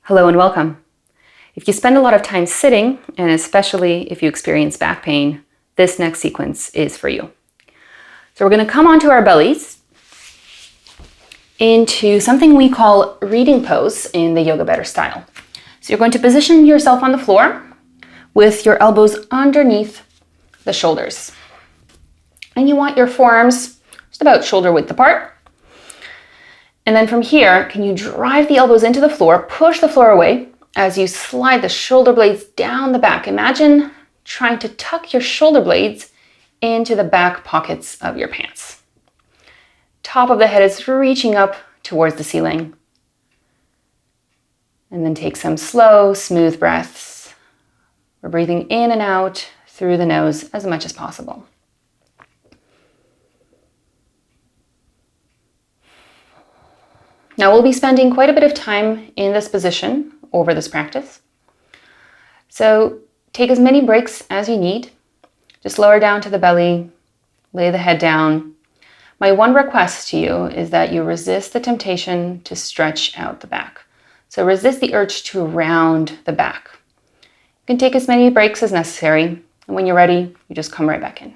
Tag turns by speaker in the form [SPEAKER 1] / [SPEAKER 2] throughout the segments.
[SPEAKER 1] Hello and welcome. If you spend a lot of time sitting, and especially if you experience back pain, this next sequence is for you. So we're going to come onto our bellies into something we call reading pose in the Yoga Better style. So you're going to position yourself on the floor with your elbows underneath the shoulders. And you want your forearms just about shoulder width apart. And then from here, can you drive the elbows into the floor, push the floor away as you slide the shoulder blades down the back. Imagine trying to tuck your shoulder blades into the back pockets of your pants. Top of the head is reaching up towards the ceiling. And then take some slow, smooth breaths. We're breathing in and out through the nose as much as possible. Now we'll be spending quite a bit of time in this position over this practice. So take as many breaks as you need. Just lower down to the belly, lay the head down. My one request to you is that you resist the temptation to stretch out the back. So resist the urge to round the back. You can take as many breaks as necessary, and when you're ready, you just come right back in.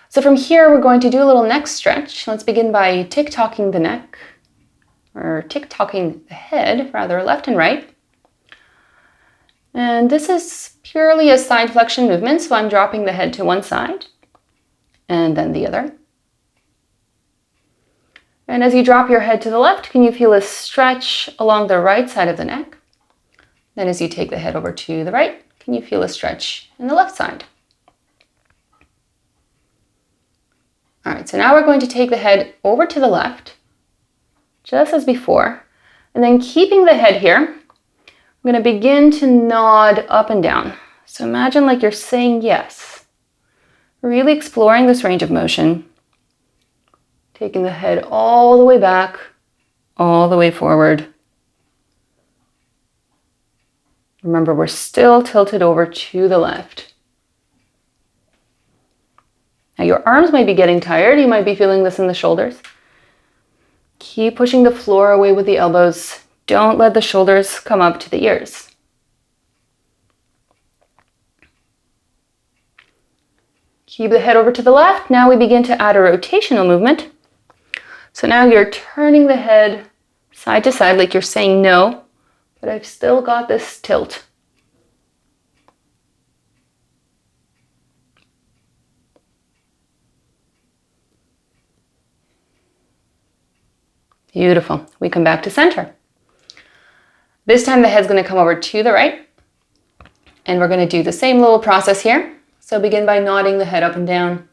[SPEAKER 1] So from here, we're going to do a little neck stretch. Let's begin by tick-tocking the neck, or tick-tocking the head, rather, left and right. And this is purely a side flexion movement, so I'm dropping the head to one side and then the other. And as you drop your head to the left, can you feel a stretch along the right side of the neck? Then as you take the head over to the right, can you feel a stretch in the left side? All right, so now we're going to take the head over to the left, just as before, and then keeping the head here, I'm going to begin to nod up and down. So imagine like you're saying yes, really exploring this range of motion, taking the head all the way back, all the way forward. Remember, we're still tilted over to the left. Now your arms might be getting tired. You might be feeling this in the shoulders. Keep pushing the floor away with the elbows. Don't let the shoulders come up to the ears. Keep the head over to the left. Now we begin to add a rotational movement. So now you're turning the head side to side like you're saying no, but I've still got this tilt. Beautiful. We come back to center. This time the head's going to come over to the right, and we're going to do the same little process here. So begin by nodding the head up and down.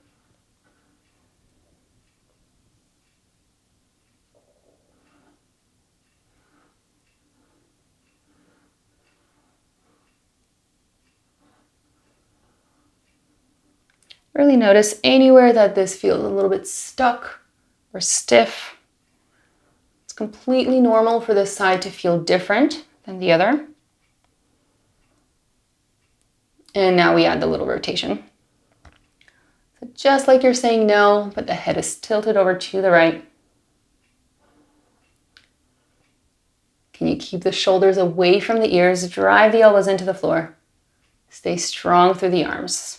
[SPEAKER 1] Really notice anywhere that this feels a little bit stuck or stiff. It's completely normal for this side to feel different than the other. And now we add the little rotation. So just like you're saying no, but the head is tilted over to the right. Can you keep the shoulders away from the ears? Drive the elbows into the floor. Stay strong through the arms.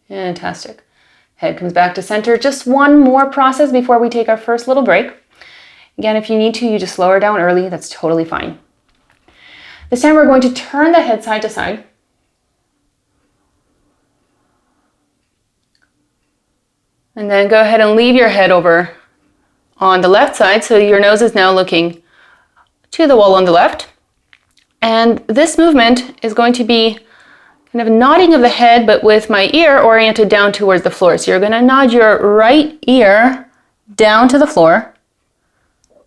[SPEAKER 1] Fantastic. Head comes back to center. Just one more process before we take our first little break. Again, if you need to, you just lower down early. That's totally fine. This time we're going to turn the head side to side. And then go ahead and leave your head over on the left side. So your nose is now looking to the wall on the left. And this movement is going to be kind of nodding of the head, but with my ear oriented down towards the floor. So you're going to nod your right ear down to the floor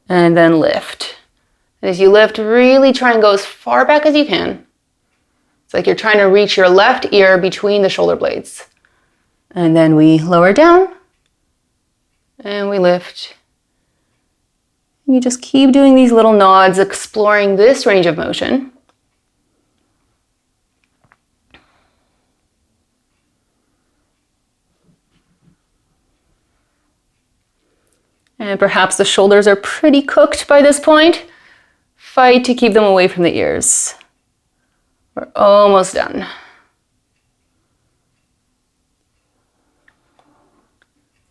[SPEAKER 1] and then lift. And as you lift, really try and go as far back as you can. It's like you're trying to reach your left ear between the shoulder blades. And then we lower down and we lift. And you just keep doing these little nods, exploring this range of motion. And perhaps the shoulders are pretty cooked by this point. Fight to keep them away from the ears. We're almost done.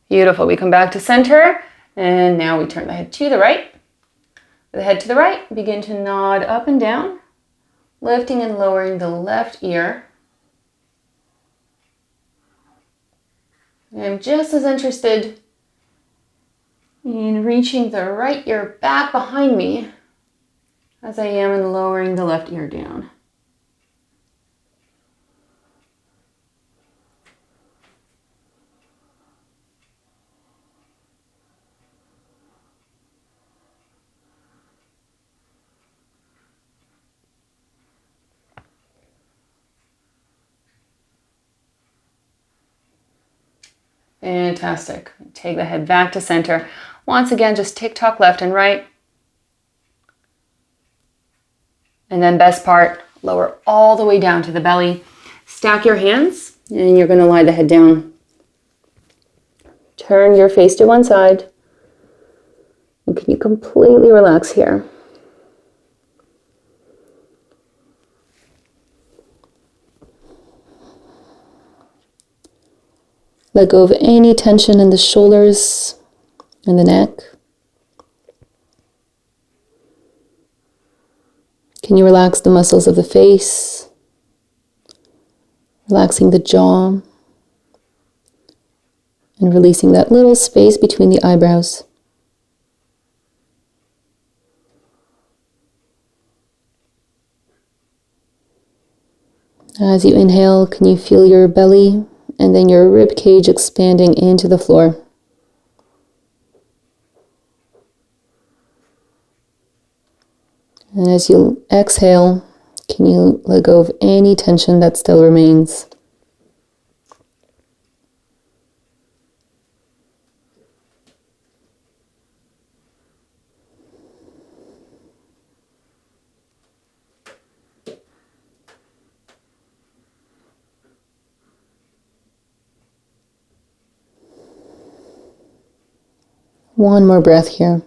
[SPEAKER 1] Beautiful. We come back to center, and now we turn the head to the right. With the head to the right, begin to nod up and down, lifting and lowering the left ear. I'm just as interested in reaching the right ear back behind me as I am in lowering the left ear down. Fantastic. Take the head back to center. Once again, just tick-tock left and right. And then best part, lower all the way down to the belly. Stack your hands, and you're going to lie the head down. Turn your face to one side. And can you completely relax here? Let go of any tension in the shoulders and the neck. Can you relax the muscles of the face? Relaxing the jaw. And releasing that little space between the eyebrows. As you inhale, can you feel your belly and then your rib cage expanding into the floor? And as you exhale, can you let go of any tension that still remains? One more breath here.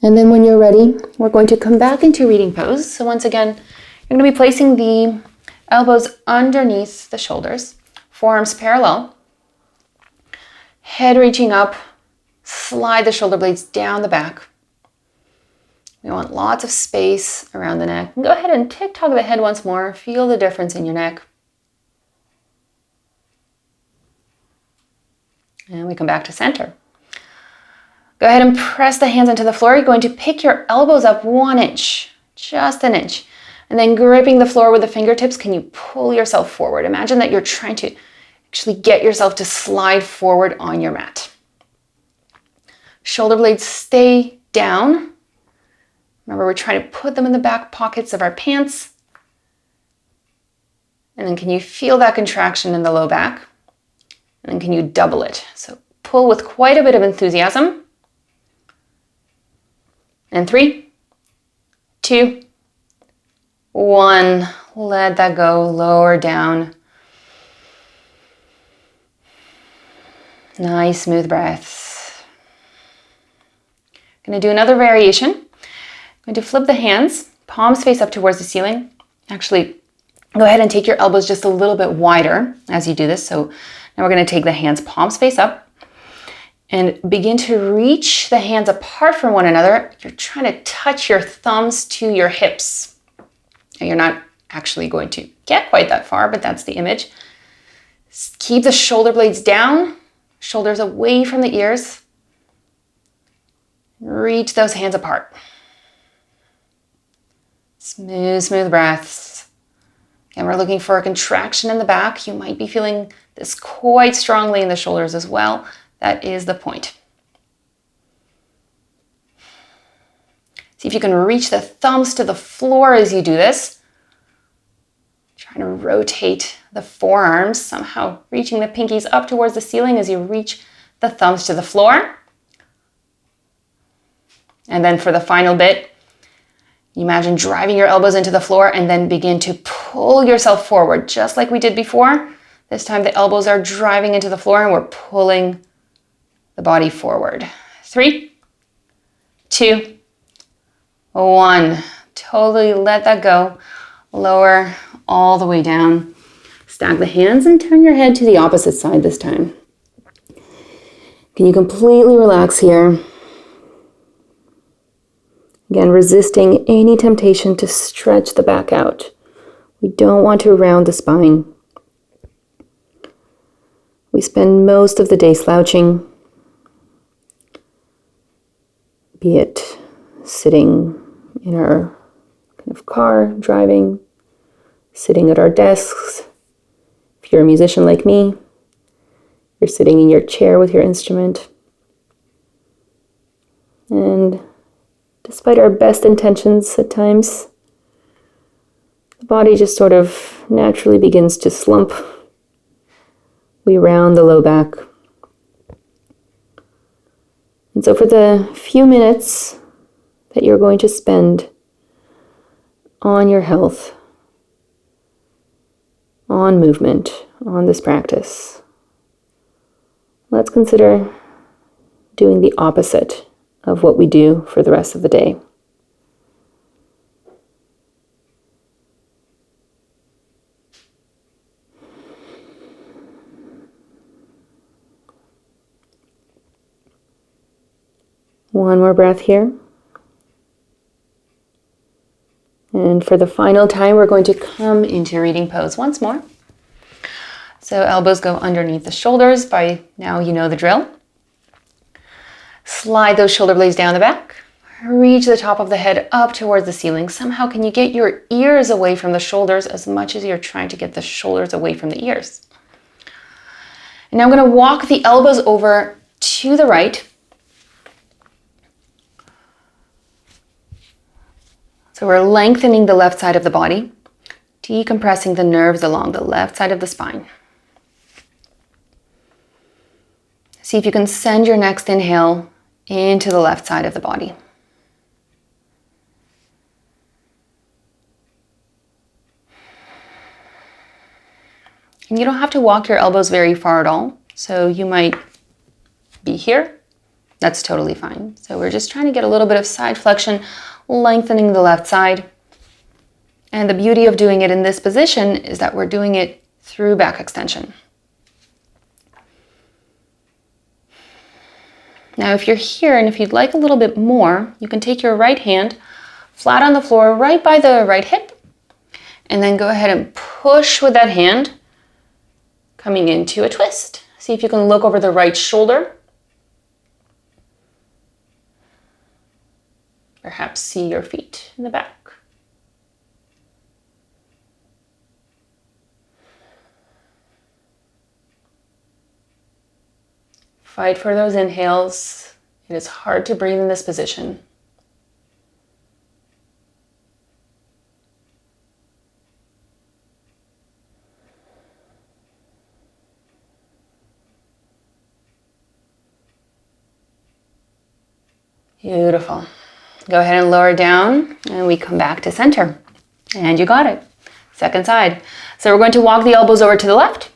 [SPEAKER 1] And then when you're ready, we're going to come back into reading pose. So once again, you're going to be placing the elbows underneath the shoulders, forearms parallel, head reaching up, slide the shoulder blades down the back. We want lots of space around the neck. Go ahead and tick-tock the head once more. Feel the difference in your neck. And we come back to center. Go ahead and press the hands into the floor. You're going to pick your elbows up 1 inch, just an inch. And then gripping the floor with the fingertips, can you pull yourself forward? Imagine that you're trying to actually get yourself to slide forward on your mat. Shoulder blades stay down. Remember, we're trying to put them in the back pockets of our pants. And then can you feel that contraction in the low back? And then can you double it? So pull with quite a bit of enthusiasm. And 3, 2, 1. Let that go. Lower down. Nice, smooth breath. Going to do another variation. I'm going to flip the hands, palms face up towards the ceiling. Actually, go ahead and take your elbows just a little bit wider as you do this. So now we're going to take the hands palms face up and begin to reach the hands apart from one another. You're trying to touch your thumbs to your hips. And you're not actually going to get quite that far, but that's the image. Keep the shoulder blades down, shoulders away from the ears. Reach those hands apart. Smooth, smooth breaths. And we're looking for a contraction in the back. You might be feeling this quite strongly in the shoulders as well. That is the point. See if you can reach the thumbs to the floor as you do this. Trying to rotate the forearms, somehow reaching the pinkies up towards the ceiling as you reach the thumbs to the floor. And then for the final bit, you imagine driving your elbows into the floor and then begin to pull yourself forward, just like we did before. This time the elbows are driving into the floor and we're pulling the body forward. 3, 2, 1. Totally let that go. Lower all the way down. Stack the hands and turn your head to the opposite side this time. Can you completely relax here? Again, resisting any temptation to stretch the back out. We don't want to round the spine. We spend most of the day slouching, be it sitting in our kind of car, driving, sitting at our desks. If you're a musician like me, you're sitting in your chair with your instrument. And despite our best intentions at times, the body just sort of naturally begins to slump. We round the low back. And so for the few minutes that you're going to spend on your health, on movement, on this practice, let's consider doing the opposite of what we do for the rest of the day. One more breath here. And for the final time, we're going to come into reading pose once more. So elbows go underneath the shoulders. By now you know the drill. Slide those shoulder blades down the back. Reach the top of the head up towards the ceiling. Somehow can you get your ears away from the shoulders as much as you're trying to get the shoulders away from the ears. And now I'm going to walk the elbows over to the right. So we're lengthening the left side of the body, decompressing the nerves along the left side of the spine. See if you can send your next inhale into the left side of the body. And you don't have to walk your elbows very far at all. So you might be here. That's totally fine. So we're just trying to get a little bit of side flexion, lengthening the left side. And the beauty of doing it in this position is that we're doing it through back extension. Now, if you're here and if you'd like a little bit more, you can take your right hand flat on the floor right by the right hip, and then go ahead and push with that hand, coming into a twist. See if you can look over the right shoulder. Perhaps see your feet in the back. Fight for those inhales. It is hard to breathe in this position. Beautiful. Go ahead and lower down and we come back to center. And you got it. Second side. So we're going to walk the elbows over to the left.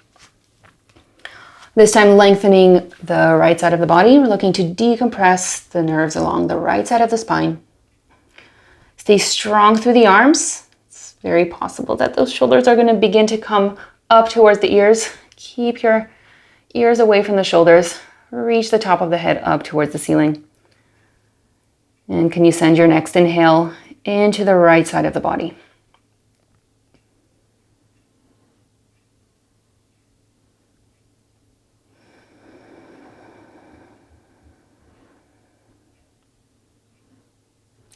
[SPEAKER 1] This time lengthening the right side of the body. We're looking to decompress the nerves along the right side of the spine. Stay strong through the arms. It's very possible that those shoulders are going to begin to come up towards the ears. Keep your ears away from the shoulders. Reach the top of the head up towards the ceiling. And can you send your next inhale into the right side of the body?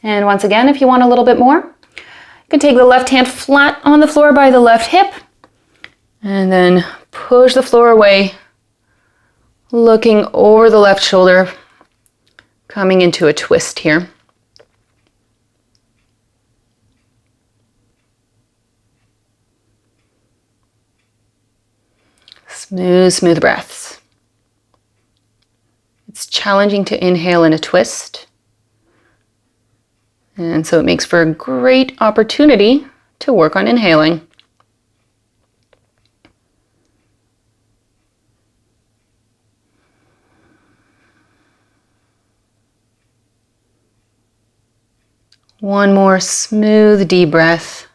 [SPEAKER 1] And once again, if you want a little bit more, you can take the left hand flat on the floor by the left hip and then push the floor away, looking over the left shoulder, coming into a twist here. Smooth, smooth breaths. It's challenging to inhale in a twist. And so it makes for a great opportunity to work on inhaling. One more smooth, deep breath.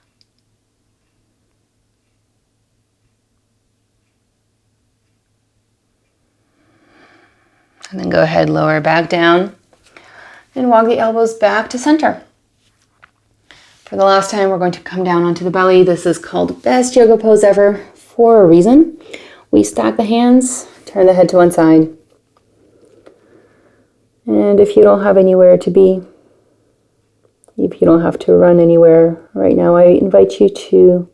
[SPEAKER 1] And then go ahead, lower back down and walk the elbows back to center. For the last time, we're going to come down onto the belly. This is called best yoga pose ever for a reason. We stack the hands, turn the head to one side. And if you don't have anywhere to be, if you don't have to run anywhere right now, I invite you to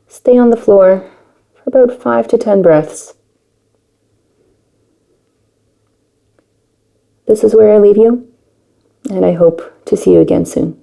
[SPEAKER 1] stay on the floor for about 5 to 10 breaths. This is where I leave you, and I hope to see you again soon.